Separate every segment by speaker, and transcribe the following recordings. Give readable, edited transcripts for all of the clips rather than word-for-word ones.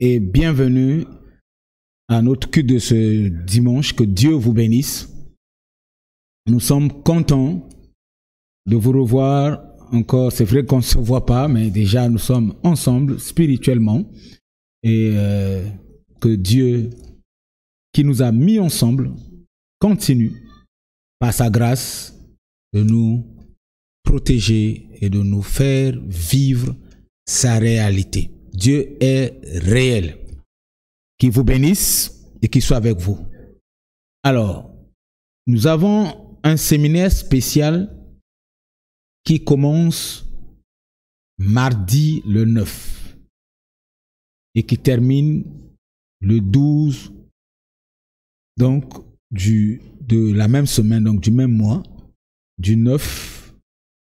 Speaker 1: et bienvenue à notre culte de ce dimanche. Que Dieu vous bénisse. Nous sommes contents de vous revoir encore. C'est vrai qu'on ne se voit pas, mais déjà nous sommes ensemble spirituellement. Et que Dieu qui nous a mis ensemble continue par sa grâce de nous protéger et de nous faire vivre sa réalité. Dieu est réel. Qu'il vous bénisse et qu'il soit avec vous. Alors, nous avons un séminaire spécial qui commence mardi le 9 et qui termine le 12 donc de la même semaine, donc du même mois, du 9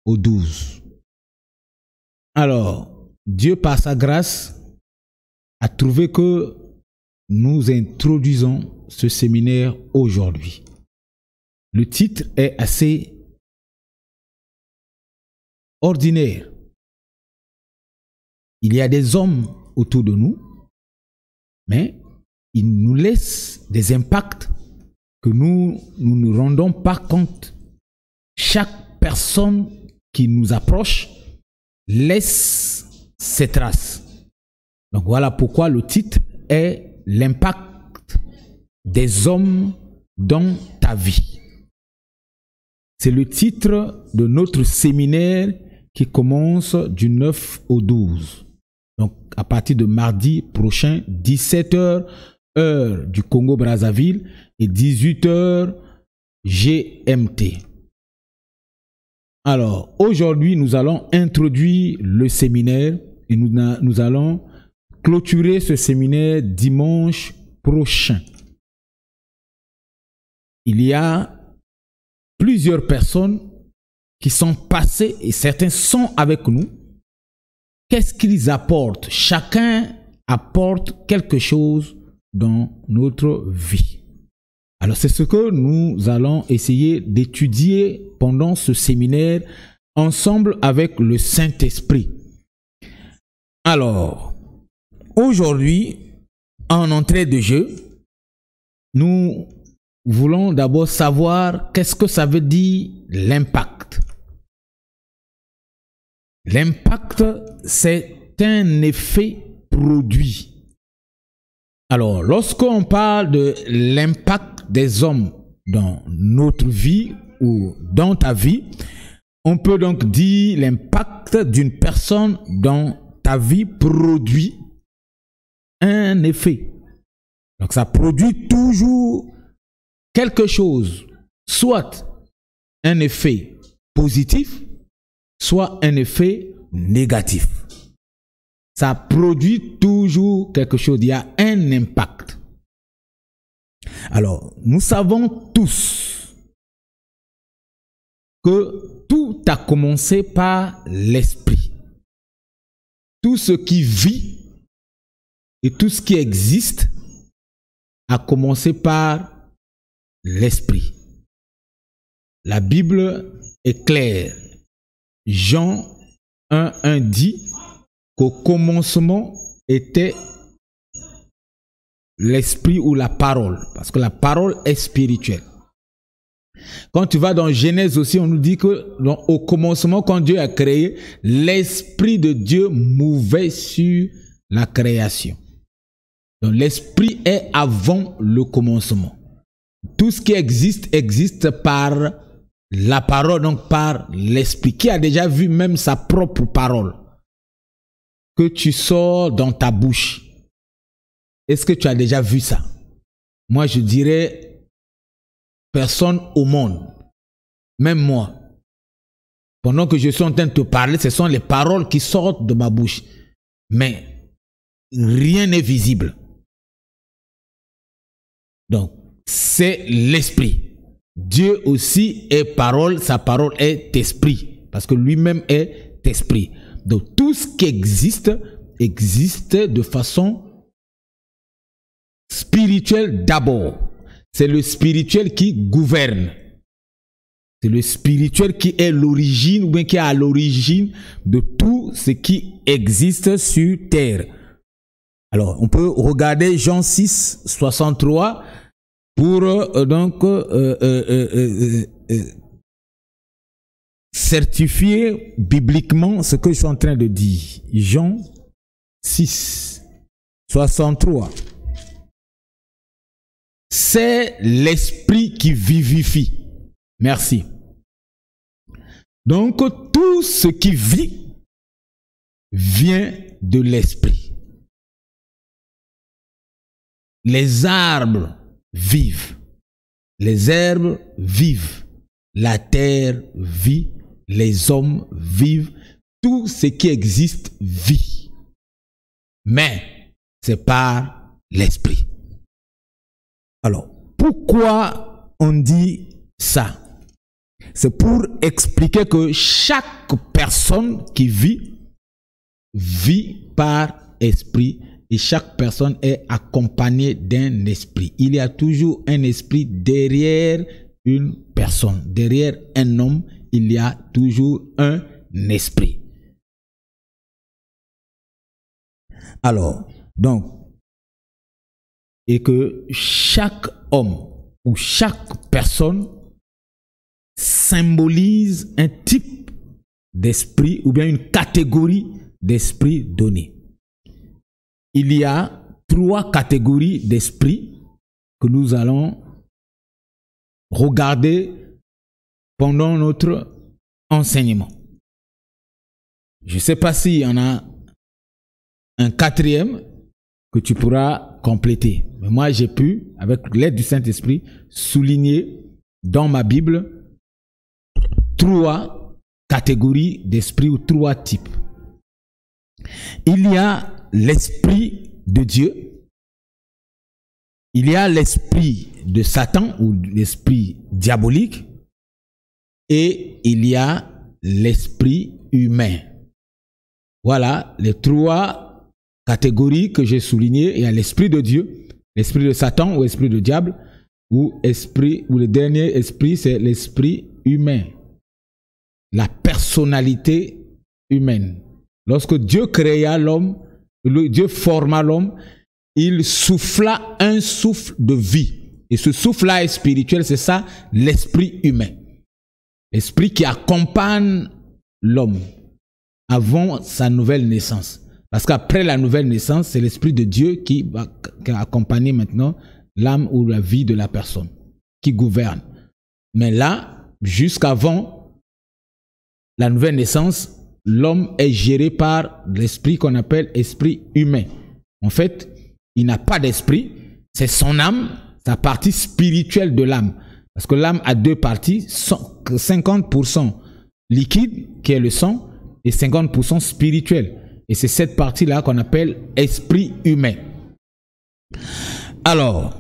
Speaker 1: au 12. Alors, Dieu par sa grâce a trouvé que nous introduisons ce séminaire aujourd'hui. Le titre est assez ordinaire. Il y a des hommes autour de nous, mais ils nous laissent des impacts que nous ne nous rendons pas compte. Chaque personne qui nous approche laisse ses traces. Donc voilà pourquoi le titre est l'impact des hommes dans ta vie. C'est le titre de notre séminaire qui commence du 9 au 12. Donc à partir de mardi prochain, 17h, heure du Congo-Brazzaville et 18h GMT. Alors aujourd'hui, nous allons introduire le séminaire et nous allons clôturer ce séminaire dimanche prochain. Il y a plusieurs personnes qui sont passées et certains sont avec nous. Qu'est-ce qu'ils apportent? Chacun apporte quelque chose dans notre vie. Alors c'est ce que nous allons essayer d'étudier pendant ce séminaire ensemble avec le Saint-Esprit. Alors, aujourd'hui, en entrée de jeu, nous voulons d'abord savoir qu'est-ce que ça veut dire l'impact. L'impact, c'est un effet produit. Alors, lorsqu'on parle de l'impact des hommes dans notre vie ou dans ta vie, on peut donc dire l'impact d'une personne dans ta vie produit un effet. Donc ça produit toujours quelque chose, soit un effet positif, soit un effet négatif. Ça produit toujours quelque chose, il y a un impact. Alors, nous savons tous que tout a commencé par l'esprit. Tout ce qui vit et tout ce qui existe a commencé par l'esprit. La Bible est claire. Jean 1:1 dit qu'au commencement était l'esprit ou la parole, parce que la parole est spirituelle. Quand tu vas dans Genèse aussi, on nous dit que au commencement, quand Dieu a créé, l'esprit de Dieu mouvait sur la création. Donc l'esprit est avant le commencement. Tout ce qui existe, existe par la parole, donc par l'esprit. Qui a déjà vu même sa propre parole que tu sors dans ta bouche? Est-ce que tu as déjà vu ça? Moi, je dirais personne au monde, même moi. Pendant que je suis en train de te parler, ce sont les paroles qui sortent de ma bouche. Mais rien n'est visible. Donc, c'est l'esprit. Dieu aussi est parole, sa parole est esprit, parce que lui-même est esprit. Donc tout ce qui existe, existe de façon spirituelle d'abord. C'est le spirituel qui gouverne. C'est le spirituel qui est l'origine ou bien qui est à l'origine de tout ce qui existe sur terre. Alors, on peut regarder Jean 6, 63 pour certifier bibliquement ce que je suis en train de dire. Jean 6, 63. C'est l'esprit qui vivifie. Merci. Donc, tout ce qui vit vient de l'esprit. Les arbres vivent. Les herbes vivent. La terre vit. Les hommes vivent. Tout ce qui existe vit. Mais c'est par l'esprit. Alors, pourquoi on dit ça? C'est pour expliquer que chaque personne qui vit, vit par esprit et chaque personne est accompagnée d'un esprit. Il y a toujours un esprit derrière une personne. Derrière un homme, il y a toujours un esprit. Alors, donc, et que chaque homme ou chaque personne symbolise un type d'esprit ou bien une catégorie d'esprit donné. Il y a 3 catégories d'esprit que nous allons regarder pendant notre enseignement. Je ne sais pas s'il y en a un 4e que tu pourras compléter. Mais moi, j'ai pu, avec l'aide du Saint-Esprit, souligner dans ma Bible 3 catégories d'esprit ou 3 types. Il y a l'esprit de Dieu, il y a l'esprit de Satan ou l'esprit diabolique et il y a l'esprit humain. Voilà les 3 catégories que j'ai soulignées. Il y a l'esprit de Dieu, l'esprit de Satan ou l'esprit de diable ou le dernier esprit, c'est l'esprit humain. La personnalité humaine. Lorsque Dieu créa l'homme, Dieu forma l'homme, il souffla un souffle de vie. Et ce souffle-là est spirituel, c'est ça, l'esprit humain. L'esprit qui accompagne l'homme avant sa nouvelle naissance. Parce qu'après la nouvelle naissance, c'est l'esprit de Dieu qui va accompagner maintenant l'âme ou la vie de la personne, qui gouverne. Mais là, jusqu'avant la nouvelle naissance, l'homme est géré par l'esprit qu'on appelle esprit humain. En fait, il n'a pas d'esprit, c'est son âme, sa partie spirituelle de l'âme. Parce que l'âme a 2 parties, 50% liquide, qui est le sang, et 50% spirituel. Et c'est cette partie-là qu'on appelle esprit humain. Alors,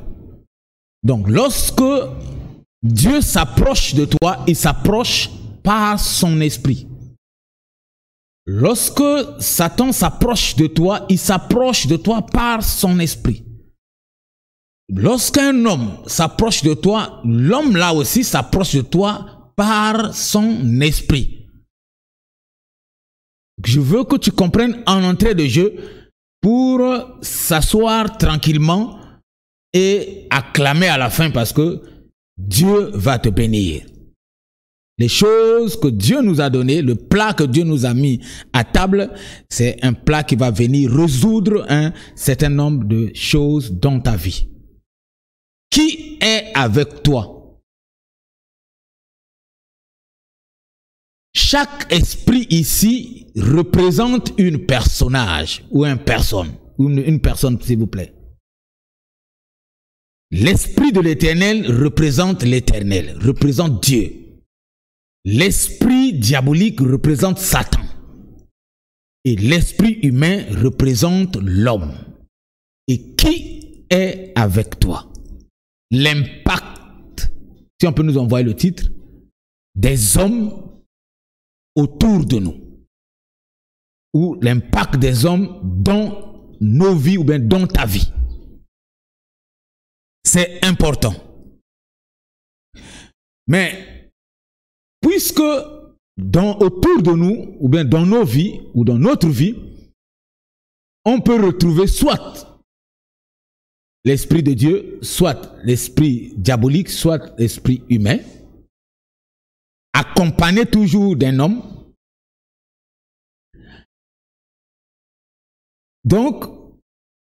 Speaker 1: donc lorsque Dieu s'approche de toi, il s'approche par son esprit. Lorsque Satan s'approche de toi, il s'approche de toi par son esprit. Lorsqu'un homme s'approche de toi, l'homme là aussi s'approche de toi par son esprit. Je veux que tu comprennes en entrée de jeu pour s'asseoir tranquillement et acclamer à la fin parce que Dieu va te bénir. Les choses que Dieu nous a données, le plat que Dieu nous a mis à table, c'est un plat qui va venir résoudre un certain nombre de choses dans ta vie. Qui est avec toi? Chaque esprit ici représente une personnage ou une personne s'il vous plaît. L'esprit de l'Éternel représente l'Éternel, représente Dieu. L'esprit diabolique représente Satan. Et l'esprit humain représente l'homme. Et qui est avec toi? L'impact, si on peut nous envoyer le titre, des hommes autour de nous. Ou l'impact des hommes dans nos vies ou bien dans ta vie. C'est important. Mais puisque autour de nous, ou bien dans nos vies, ou dans notre vie, on peut retrouver soit l'Esprit de Dieu, soit l'esprit diabolique, soit l'esprit humain, accompagné toujours d'un homme. Donc,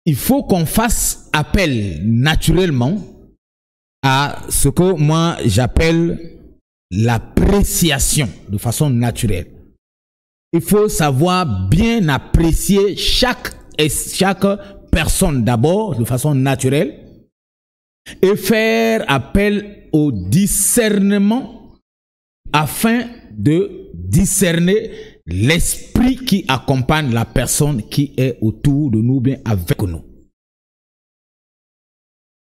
Speaker 1: il faut qu'on fasse appel naturellement à ce que moi j'appelle l'appréciation de façon naturelle. Il faut savoir bien apprécier chaque personne d'abord de façon naturelle et faire appel au discernement afin de discerner l'esprit qui accompagne la personne qui est autour de nous, bien avec nous.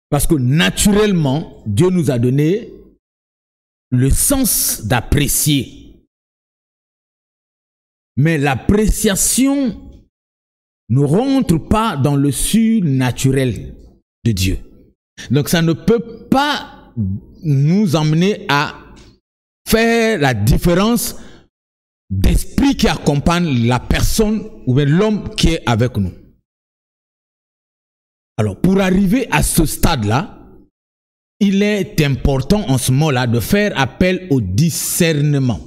Speaker 1: Parce que naturellement, Dieu nous a donné le sens d'apprécier. Mais l'appréciation ne rentre pas dans le surnaturel de Dieu. Donc ça ne peut pas nous emmener à faire la différence d'esprit qui accompagne la personne ou l'homme qui est avec nous. Alors, pour arriver à ce stade-là, il est important en ce moment-là de faire appel au discernement.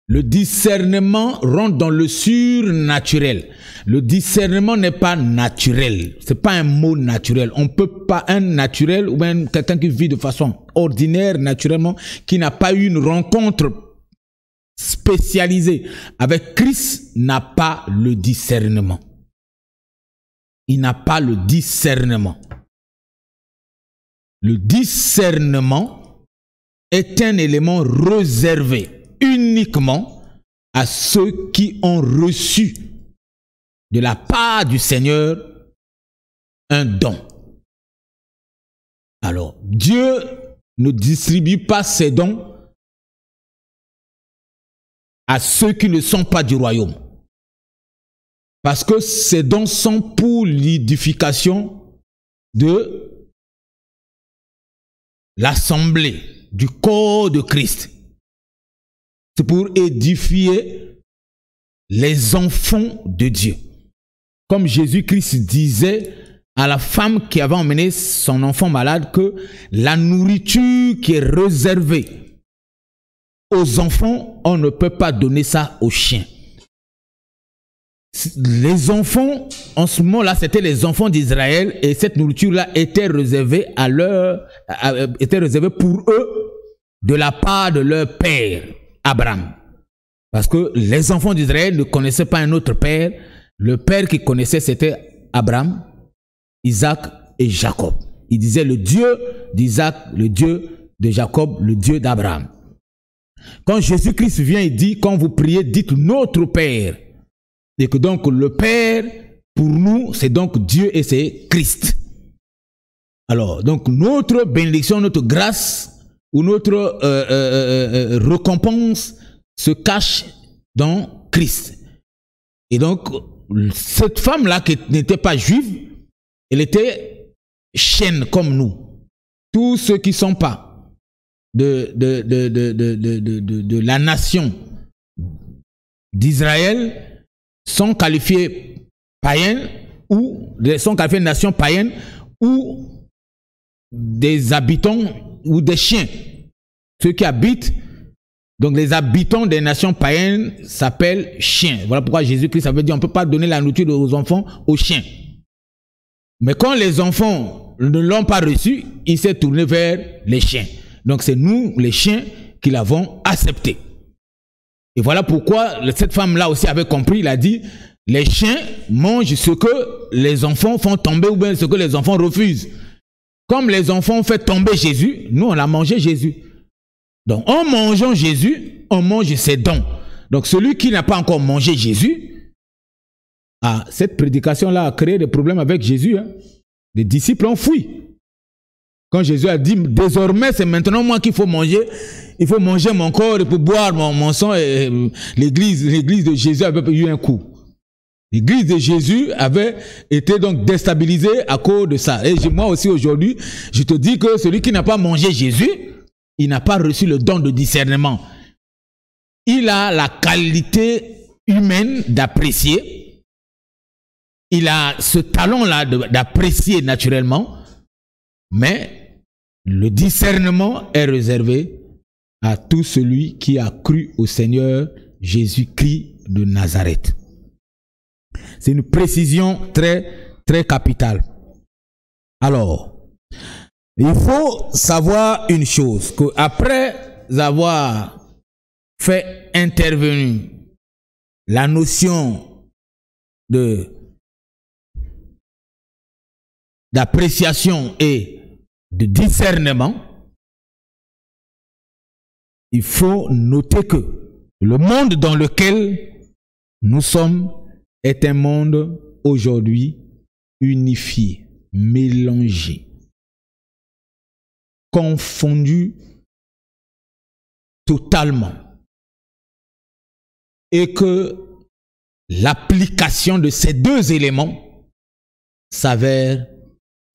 Speaker 1: Le discernement rentre dans le surnaturel. Le discernement n'est pas naturel. Ce n'est pas un mot naturel. On ne peut pas, un naturel ou bien quelqu'un qui vit de façon ordinaire, naturellement, qui n'a pas eu une rencontre spécialisée avec Christ, n'a pas le discernement. Il n'a pas le discernement. Le discernement est un élément réservé uniquement à ceux qui ont reçu de la part du Seigneur un don. Alors, Dieu ne distribue pas ses dons à ceux qui ne sont pas du royaume. Parce que ces dons sont pour l'édification de l'assemblée, du corps de Christ. C'est pour édifier les enfants de Dieu. Comme Jésus-Christ disait à la femme qui avait emmené son enfant malade que la nourriture qui est réservée aux enfants, on ne peut pas donner ça aux chiens. Les enfants, en ce moment-là, c'était les enfants d'Israël et cette nourriture-là était réservée était réservée pour eux de la part de leur père, Abraham. Parce que les enfants d'Israël ne connaissaient pas un autre père. Le père qu'ils connaissaient, c'était Abraham, Isaac et Jacob. Il disait le Dieu d'Isaac, le Dieu de Jacob, le Dieu d'Abraham. Quand Jésus-Christ vient, il dit, quand vous priez, dites notre Père. Et que donc le Père, pour nous, c'est donc Dieu et c'est Christ. Alors, donc notre bénédiction, notre grâce ou notre récompense se cache dans Christ. Et donc, cette femme-là qui n'était pas juive, elle était chienne comme nous. Tous ceux qui ne sont pas de la nation d'Israël sont qualifiés païens ou sont qualifiés de nation païenne ou des habitants ou des chiens. Ceux qui habitent, donc les habitants des nations païennes s'appellent chiens. Voilà pourquoi Jésus-Christ avait dit on ne peut pas donner la nourriture aux enfants aux chiens. Mais quand les enfants ne l'ont pas reçu, il s'est tourné vers les chiens. Donc c'est nous, les chiens, qui l'avons accepté. Et voilà pourquoi cette femme-là aussi avait compris, il a dit, les chiens mangent ce que les enfants font tomber ou bien ce que les enfants refusent. Comme les enfants ont fait tomber Jésus, nous on a mangé Jésus. Donc en mangeant Jésus, on mange ses dons. Donc celui qui n'a pas encore mangé Jésus, cette prédication-là a créé des problèmes avec Jésus. Hein. Les disciples ont fui. Quand Jésus a dit, désormais c'est maintenant moi qu'il faut manger, il faut manger mon corps et pour boire mon sang, et l'église de Jésus avait eu un coup. L'église de Jésus avait été donc déstabilisée à cause de ça. Et moi aussi aujourd'hui, je te dis que celui qui n'a pas mangé Jésus, il n'a pas reçu le don de discernement. Il a la qualité humaine d'apprécier il a ce talent-là d'apprécier naturellement, mais le discernement est réservé à tout celui qui a cru au Seigneur Jésus-Christ de Nazareth. C'est une précision très, très capitale. Alors, il faut savoir une chose, qu'après avoir fait intervenir la notion d'appréciation et de discernement, il faut noter que le monde dans lequel nous sommes est un monde aujourd'hui unifié, mélangé, confondu totalement, et que l'application de ces deux éléments s'avère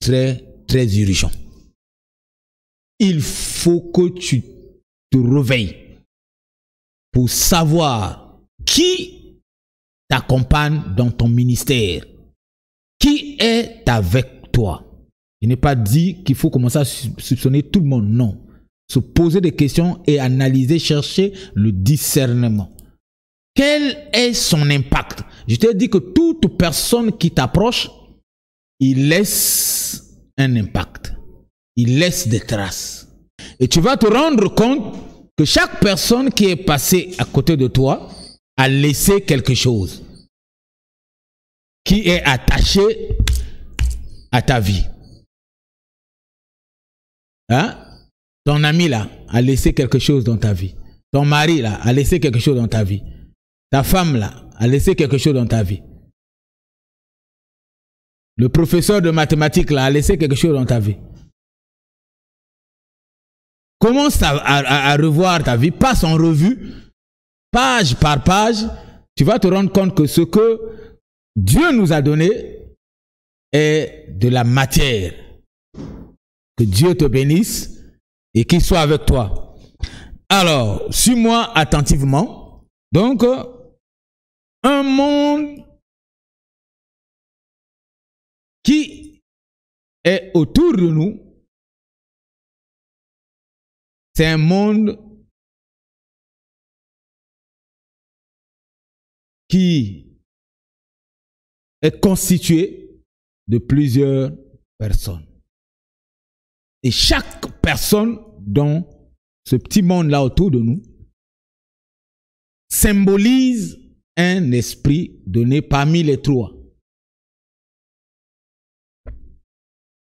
Speaker 1: très, très urgent. Il faut que tu te réveilles pour savoir qui t'accompagne dans ton ministère, qui est avec toi. Je n'ai pas dit qu'il faut commencer à soupçonner tout le monde, non. Se poser des questions et analyser, chercher le discernement. Quel est son impact? Je t'ai dit que toute personne qui t'approche, il laisse un impact. Il laisse des traces. Et tu vas te rendre compte que chaque personne qui est passée à côté de toi a laissé quelque chose qui est attaché à ta vie. Hein? Ton ami là a laissé quelque chose dans ta vie. Ton mari là a laissé quelque chose dans ta vie. Ta femme là a laissé quelque chose dans ta vie. Le professeur de mathématiques là a laissé quelque chose dans ta vie. Commence à revoir ta vie, passe en revue, page par page. Tu vas te rendre compte que ce que Dieu nous a donné est de la matière. Que Dieu te bénisse et qu'il soit avec toi. Alors, suis-moi attentivement. Donc, un monde qui est autour de nous, c'est un monde qui est constitué de plusieurs personnes. Et chaque personne dans ce petit monde-là autour de nous symbolise un esprit donné parmi les trois.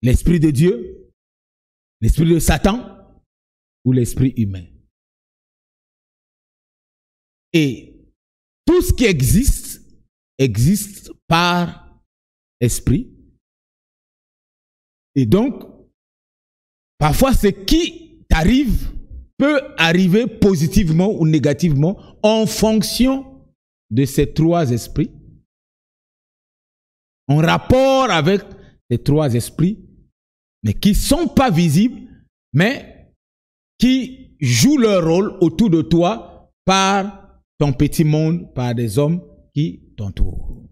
Speaker 1: L'esprit de Dieu, l'esprit de Satan ou l'esprit humain. Et tout ce qui existe, existe par esprit. Et donc, parfois, ce qui t'arrive peut arriver positivement ou négativement en fonction de ces trois esprits, en rapport avec les trois esprits, mais qui ne sont pas visibles, mais qui jouent leur rôle autour de toi par ton petit monde, par des hommes qui t'entourent.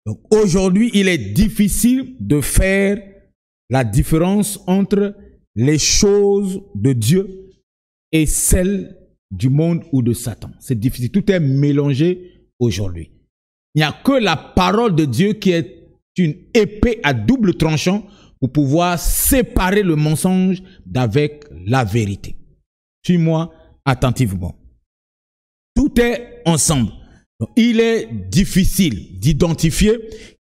Speaker 1: Donc aujourd'hui, il est difficile de faire la différence entre les choses de Dieu et celles du monde ou de Satan. C'est difficile. Tout est mélangé aujourd'hui. Il n'y a que la parole de Dieu qui est une épée à double tranchant pour pouvoir séparer le mensonge d'avec la vérité. Suis-moi attentivement. Tout est ensemble. Donc, il est difficile d'identifier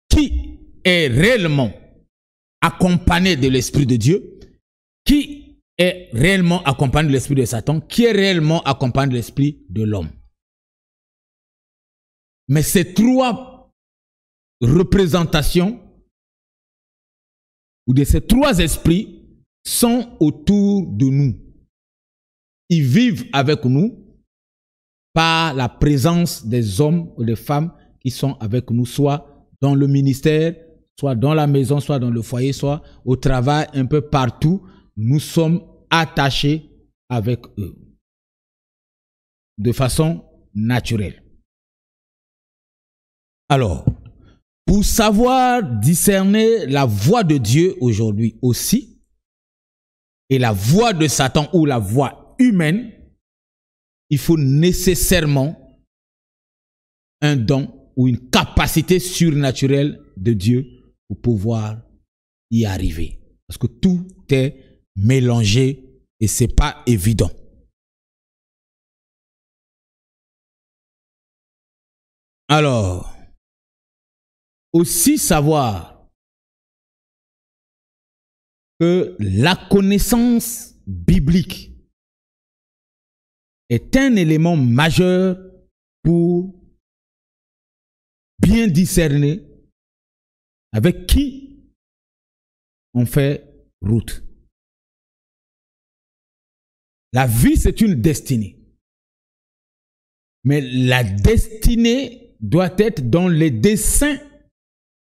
Speaker 1: qui est réellement accompagné de l'Esprit de Dieu, qui est réellement accompagné de l'Esprit de Satan, qui est réellement accompagné de l'Esprit de l'homme. Mais ces trois représentations ou de ces trois esprits sont autour de nous. Ils vivent avec nous par la présence des hommes ou des femmes qui sont avec nous, soit dans le ministère, soit dans la maison, soit dans le foyer, soit au travail, un peu partout. Nous sommes attachés avec eux de façon naturelle. Alors, pour savoir discerner la voix de Dieu aujourd'hui aussi, et la voix de Satan ou la voix humaine, il faut nécessairement un don ou une capacité surnaturelle de Dieu pour pouvoir y arriver. Parce que tout est mélangé et ce n'est pas évident. Alors, aussi savoir que la connaissance biblique est un élément majeur pour bien discerner avec qui on fait route. La vie, c'est une destinée. Mais la destinée doit être dans les desseins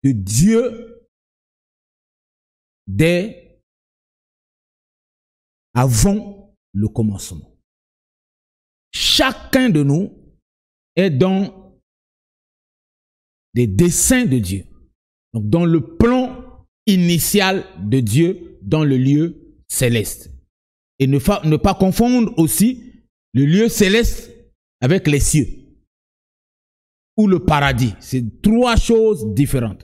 Speaker 1: de Dieu dès avant le commencement. Chacun de nous est dans des desseins de Dieu. Donc dans le plan initial de Dieu dans le lieu céleste. Et ne pas confondre aussi le lieu céleste avec les cieux ou le paradis. C'est trois choses différentes.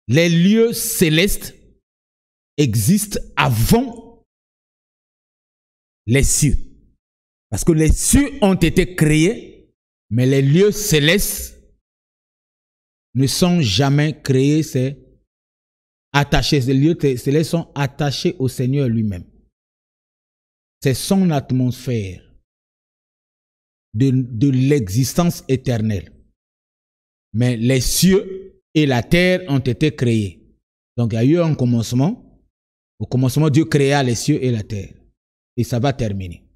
Speaker 1: Les lieux célestes existent avant les cieux. Parce que les cieux ont été créés, mais les lieux célestes ne sont jamais créés, c'est attaché. Les lieux célestes sont attachés au Seigneur lui-même. C'est son atmosphère de l'existence éternelle. Mais les cieux et la terre ont été créés. Donc il y a eu un commencement. Au commencement, Dieu créa les cieux et la terre. Et ça va terminer.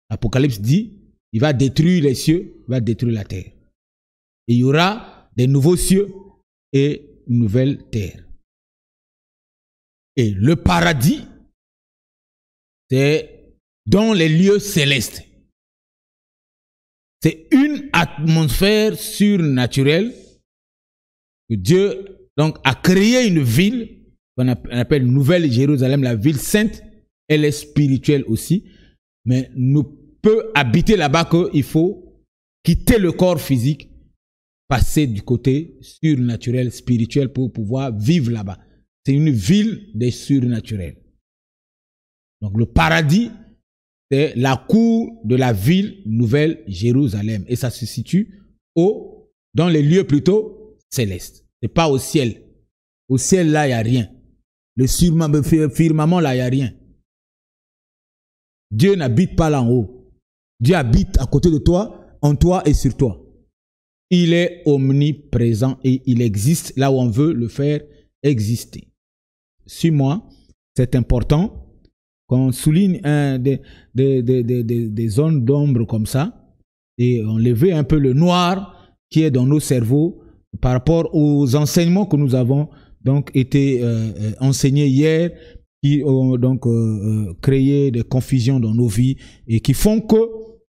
Speaker 1: L'Apocalypse dit, il va détruire les cieux, il va détruire la terre. Et il y aura des nouveaux cieux et une nouvelle terre. Et le paradis, c'est dans les lieux célestes. C'est une atmosphère surnaturelle que Dieu donc, a créé une ville qu'on appelle Nouvelle Jérusalem, la ville sainte. Elle est spirituelle aussi, mais ne peut habiter là-bas qu'il faut quitter le corps physique, passer du côté surnaturel, spirituel pour pouvoir vivre là-bas. C'est une ville des surnaturels. Donc le paradis, c'est la cour de la ville Nouvelle Jérusalem. Et ça se situe dans les lieux plutôt célestes. Ce n'est pas au ciel. Au ciel, là, il n'y a rien. Le firmament, là, il n'y a rien. Dieu n'habite pas là en haut. Dieu habite à côté de toi, en toi et sur toi. Il est omniprésent et il existe là où on veut le faire exister. Suis-moi, c'est important qu'on souligne des zones d'ombre comme ça et enlever un peu le noir qui est dans nos cerveaux par rapport aux enseignements que nous avons donc été enseignés hier, qui ont donc créé des confusions dans nos vies et qui font que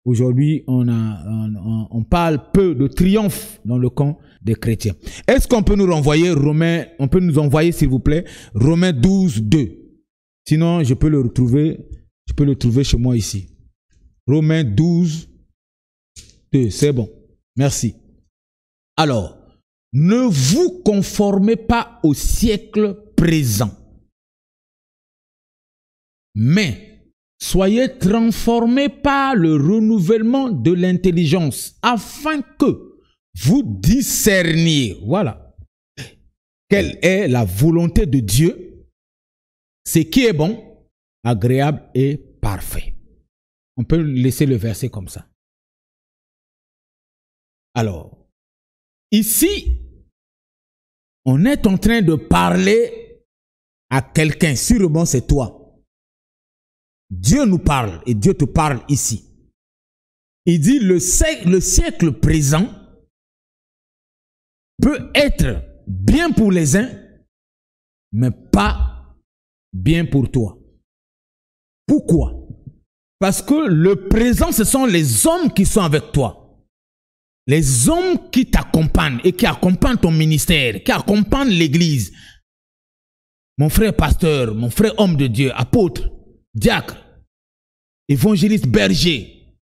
Speaker 1: aujourd'hui on parle peu de triomphe dans le camp des chrétiens. Est-ce qu'on peut nous renvoyer Romains, on peut nous envoyer s'il vous plaît Romains 12, 2. Sinon je peux le trouver chez moi ici. Romains 12, 2, c'est bon. Merci. Alors, ne vous conformez pas au siècle présent, mais soyez transformés par le renouvellement de l'intelligence, afin que vous discerniez, voilà, quelle est la volonté de Dieu, ce qui est bon, agréable et parfait. On peut laisser le verset comme ça. Alors, ici, on est en train de parler à quelqu'un, sûrement c'est toi. Dieu nous parle et Dieu te parle ici. Il dit le siècle présent peut être bien pour les uns, mais pas bien pour toi. Pourquoi? Parce que le présent, ce sont les hommes qui sont avec toi. les hommes qui t'accompagnent et qui accompagnent ton ministère, qui accompagnent l'église, mon frère pasteur, mon frère homme de Dieu, apôtre, diacre, évangéliste, berger,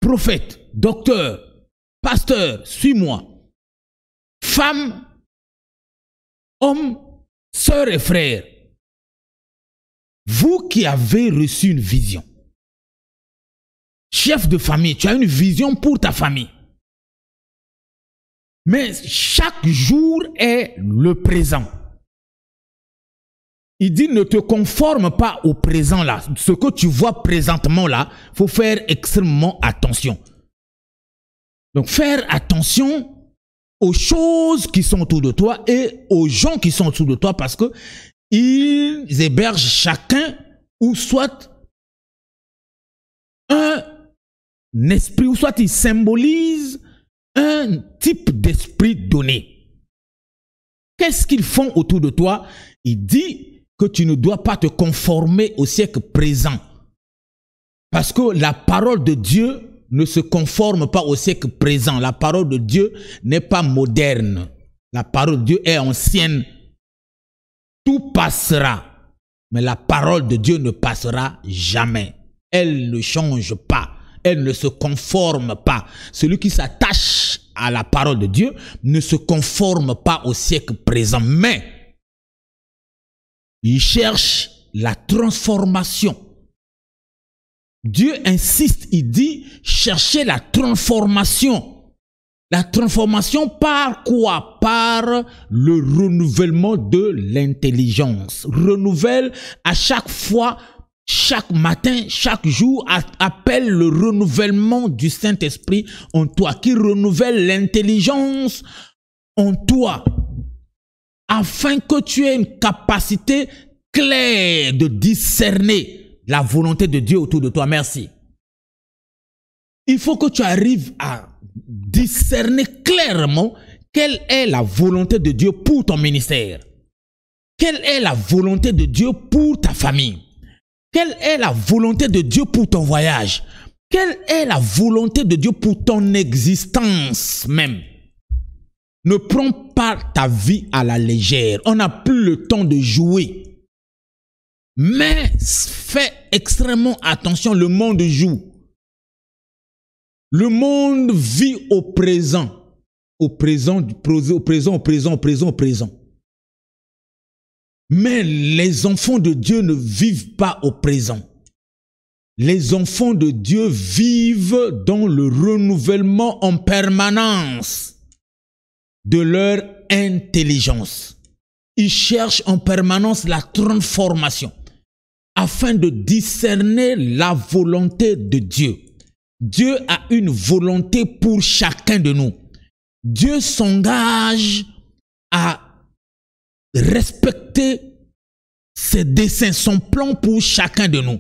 Speaker 1: prophète, docteur, pasteur, suis-moi, femme, homme, sœurs et frères, vous qui avez reçu une vision, chef de famille, tu as une vision pour ta famille. Mais chaque jour est le présent. Il dit ne te conforme pas au présent là. Ce que tu vois présentement là, il faut faire extrêmement attention. Donc faire attention aux choses qui sont autour de toi et aux gens qui sont autour de toi parce que ils hébergent chacun ou soit un esprit ou soit ils symbolisent un type d'esprit donné. Qu'est-ce qu'ils font autour de toi? Il dit que tu ne dois pas te conformer au siècle présent. Parce que la parole de Dieu ne se conforme pas au siècle présent. La parole de Dieu n'est pas moderne. La parole de Dieu est ancienne. Tout passera. Mais la parole de Dieu ne passera jamais. Elle ne change pas. Elle ne se conforme pas. Celui qui s'attache à la parole de Dieu ne se conforme pas au siècle présent. Mais il cherche la transformation. Dieu insiste, il dit, cherchez la transformation. La transformation par quoi? Par le renouvellement de l'intelligence. Renouvelle à chaque fois, chaque matin, chaque jour, appelle le renouvellement du Saint-Esprit en toi, qui renouvelle l'intelligence en toi, afin que tu aies une capacité claire de discerner la volonté de Dieu autour de toi. Merci. Il faut que tu arrives à discerner clairement quelle est la volonté de Dieu pour ton ministère. Quelle est la volonté de Dieu pour ta famille. Quelle est la volonté de Dieu pour ton voyage. Quelle est la volonté de Dieu pour ton existence même. Ne prends pas ta vie à la légère. On n'a plus le temps de jouer. Mais fais extrêmement attention, le monde joue. Le monde vit au présent. Au présent, au présent, au présent, au présent, au présent. Mais les enfants de Dieu ne vivent pas au présent. Les enfants de Dieu vivent dans le renouvellement en permanence de leur intelligence. Ils cherchent en permanence la transformation afin de discerner la volonté de Dieu. Dieu a une volonté pour chacun de nous. Dieu s'engage à respecter ses desseins, son plan pour chacun de nous.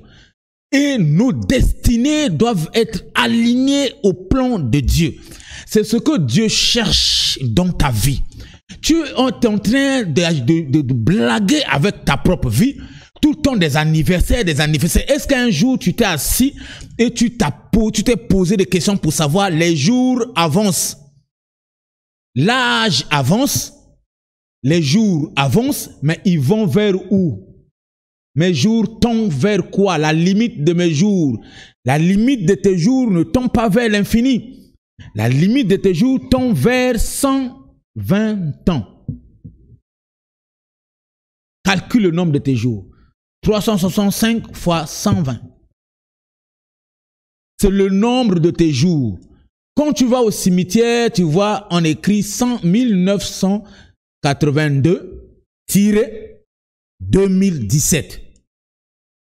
Speaker 1: Et nos destinées doivent être alignées au plan de Dieu. C'est ce que Dieu cherche dans ta vie. Tu es en train de blaguer avec ta propre vie. Tout le temps des anniversaires. Est-ce qu'un jour tu t'es assis et tu t'es posé des questions pour savoir les jours avancent, l'âge avance, les jours avancent, mais ils vont vers où? Mes jours tendent vers quoi? La limite de mes jours. La limite de tes jours ne tend pas vers l'infini. La limite de tes jours tend vers 120 ans. Calcule le nombre de tes jours. 365 fois 120. C'est le nombre de tes jours. Quand tu vas au cimetière, tu vois, on écrit 1982-2017.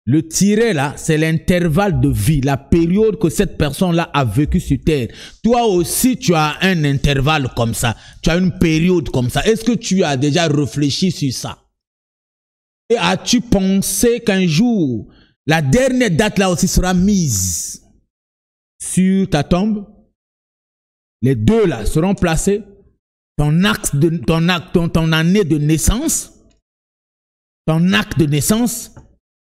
Speaker 1: Le tiret là, c'est l'intervalle de vie, la période que cette personne-là a vécu sur Terre. Toi aussi, tu as un intervalle comme ça. Tu as une période comme ça. Est-ce que tu as déjà réfléchi sur ça? Et as-tu pensé qu'un jour, la dernière date là aussi sera mise sur ta tombe? Les deux là seront placés. Ton acte de, ton année de naissance, ton acte de naissance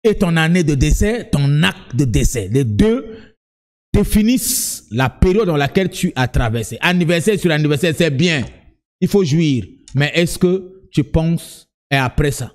Speaker 1: et ton année de décès, ton acte de décès. Les deux définisse la période dans laquelle tu as traversé. Anniversaire sur anniversaire, c'est bien. Il faut jouir. Mais est-ce que tu penses et après ça?